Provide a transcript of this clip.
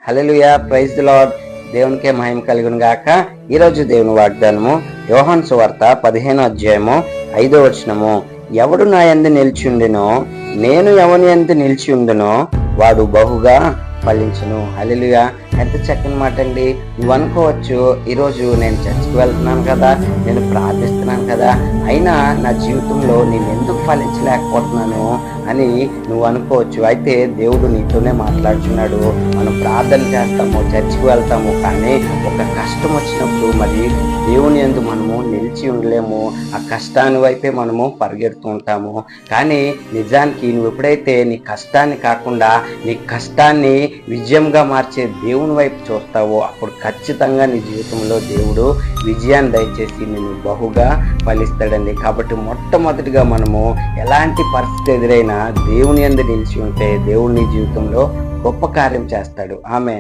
Hallelujah, praise the lord. దేవునికే మహిమ కలుగును గాక. ఈరోజు దేవుని వాగ్దానము యోహాను సువార్త 15వ అధ్యాయము 5వ వచనము. ఎవడు నా యందు నిలిచి ఉండునో, నేను ఎవని యందు నిలిచి ఉండునో వాడు బహుగా ఫలించును. హల్లెలూయా, ఎంత చక్కని మాట అండి. నువ్వు అనుకోవచ్చు, ఈరోజు నేను చర్చికి వెళ్తున్నాను కదా, నేను ప్రార్థిస్తున్నాను కదా, అయినా నా జీవితంలో నేను ఎందుకు ఫలించలేకపోతున్నాను అని నువ్వు అనుకోవచ్చు. అయితే దేవుడు నీతోనే మాట్లాడుతున్నాడు. మనం ప్రార్థన చేస్తాము, చర్చికి వెళ్తాము, కానీ ఒక కష్టం వచ్చినప్పుడు మరి దేవుని యందు మనము నిలిచి ఉండలేము. ఆ కష్టాన్ని వైపే మనము పరిగెడుతూ ఉంటాము. కానీ నిజానికి నువ్వు ఎప్పుడైతే నీ కష్టాన్ని కాకుండా నీ కష్టాన్ని విజయంగా మార్చే దేవుని వైపు చూస్తావో, అప్పుడు ఖచ్చితంగా నీ జీవితంలో దేవుడు విజయాన్ని దయచేసి నిన్ను బహుగా ఫలిస్తాడండి. కాబట్టి మొట్టమొదటిగా మనము ఎలాంటి పరిస్థితి ఎదురైనా దేవుని యందు నిలిచి ఉంటే దేవుడు నీ జీవితంలో గొప్ప కార్యం చేస్తాడు. ఆమేన్.